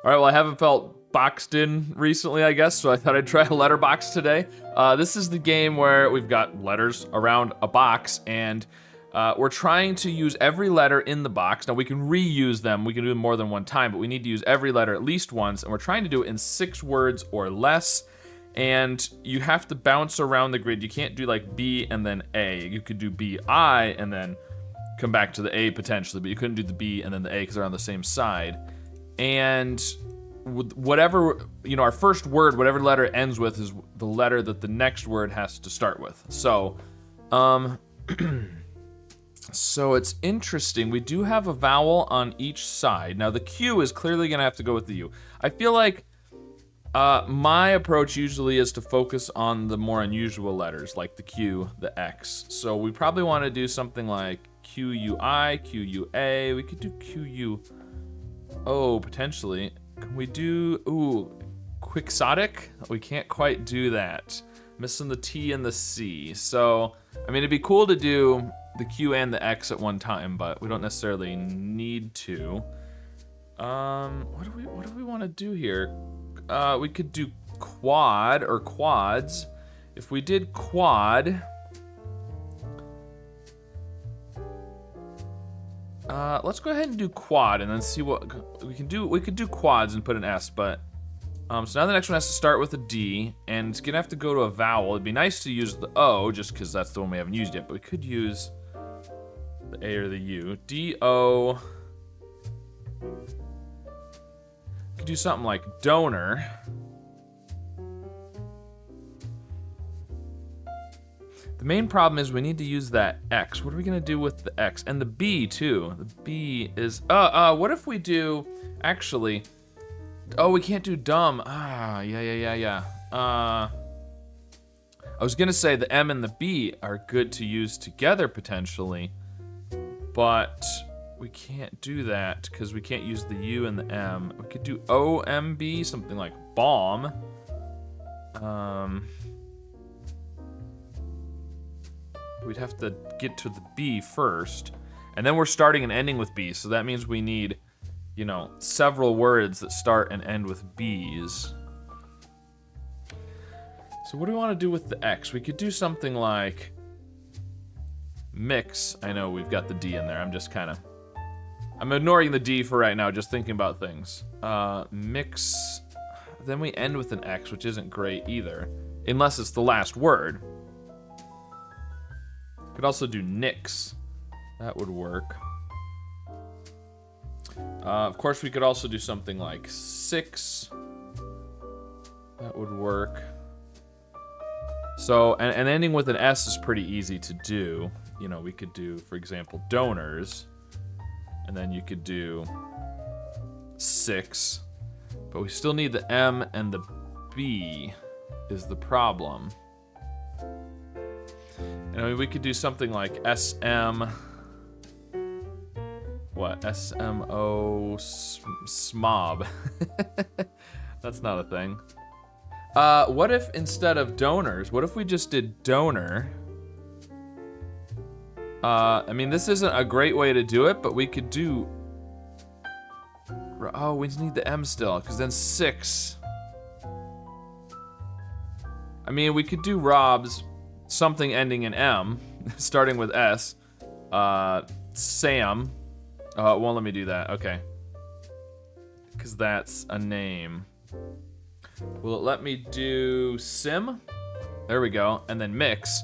All right, well, I haven't felt boxed in recently, I guess, so I thought I'd try Letterboxed today. This is the game where we've got letters around a box, and we're trying to use every letter in the box. Now, we can reuse them. We can do them more than one time, but we need to use every letter at least once, and we're trying to do it in 6 words or less, and you have to bounce around the grid. You can't do, like, B and then A. You could do B-I and then come back to the A potentially, but you couldn't do the B and then the A because they're on the same side. And whatever, our first word, whatever letter it ends with, is the letter that the next word has to start with. So, so it's interesting. We do have a vowel on each side. Now, the Q is clearly going to have to go with the U. I feel like my approach usually is to focus on the more unusual letters, like the Q, the X. So we probably want to do something like Q-U-I, Q-U-A. We could do Q-U... Oh, potentially. Can we do, quixotic? We can't quite do that. Missing the T and the C. So, I mean, it'd be cool to do the Q and the X at one time, but we don't necessarily need to. What do we want to do here? We could do quad or quads. If we did quad... let's go ahead and do quad and then see what we can do. We could do quads and put an S, but so now the next one has to start with a D, and it's gonna have to go to a vowel. It'd be nice to use the O just because that's the one we haven't used yet, but we could use the A or the U. D-O. Could do something like donor. The main problem is we need to use that X. What are we gonna do with the X? And the B too. The B is, what if we do, actually, we can't do dumb. Yeah. I was gonna say the M and the B are good to use together potentially, but we can't do that because we can't use the U and the M. We could do O-M-B, something like bomb. We'd have to get to the B first, and then we're starting and ending with B, so that means we need, several words that start and end with B's. So what do we want to do with the X? We could do something like mix. I know we've got the D in there. I'm ignoring the D for right now, just thinking about things. Mix. Then we end with an X, which isn't great either, unless it's the last word. Could also do nix. That would work. Of course, we could also do something like 6. That would work. So, and ending with an S is pretty easy to do. We could do, for example, donors. And then you could do 6. But we still need the M and the B is the problem. I mean, we could do something like SM. What? SMO smob. That's not a thing. What if instead of donors, what if we just did donor? I mean, this isn't a great way to do it, but we could do... Oh, we need the M still, because then 6. I mean, we could do Rob's... something ending in M, starting with S. Sam. It won't let me do that. Okay. Because that's a name. Will it let me do Sim? There we go. And then mix.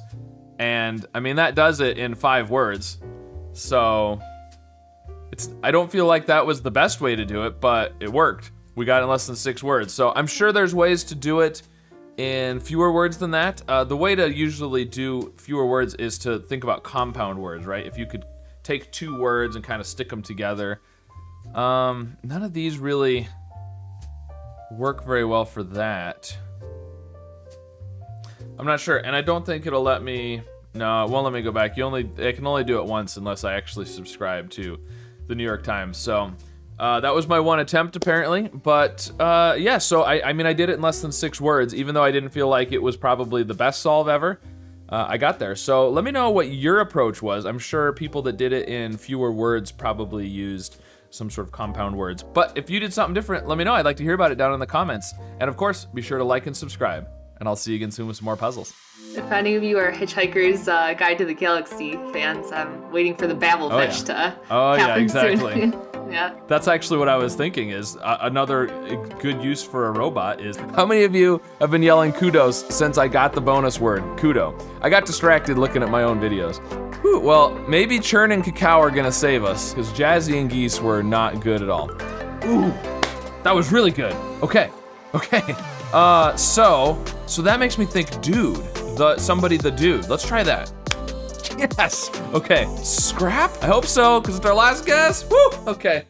And, I mean, that does it in 5 words. So, I don't feel like that was the best way to do it, but it worked. We got it in less than 6 words. So, I'm sure there's ways to do it in fewer words than that. The way to usually do fewer words is to think about compound words, right? If you could take 2 words and kind of stick them together. None of these really work very well for that. I'm not sure, and I don't think it'll let me... No, it won't let me go back. I can only do it once unless I actually subscribe to the New York Times. So... that was my one attempt, apparently, but yeah, so I mean, I did it in less than 6 words, even though I didn't feel like it was probably the best solve ever. I got there. So let me know what your approach was. I'm sure people that did it in fewer words probably used some sort of compound words. But if you did something different, let me know. I'd like to hear about it down in the comments. And of course, be sure to like and subscribe. And I'll see you again soon with some more puzzles. If any of you are Hitchhiker's Guide to the Galaxy fans, I'm waiting for the Babelfish to happen exactly. soon. Yeah. That's actually what I was thinking is another good use for a robot is, how many of you have been yelling kudos since I got the bonus word, kudo? I got distracted looking at my own videos. Whew, well, maybe Churn and Cacao are gonna save us, because Jazzy and Geese were not good at all. Ooh, that was really good. Okay. So that makes me think dude, the dude. Let's try that. Yes, okay. Scrap? I hope so, because it's our last guess. Woo, okay.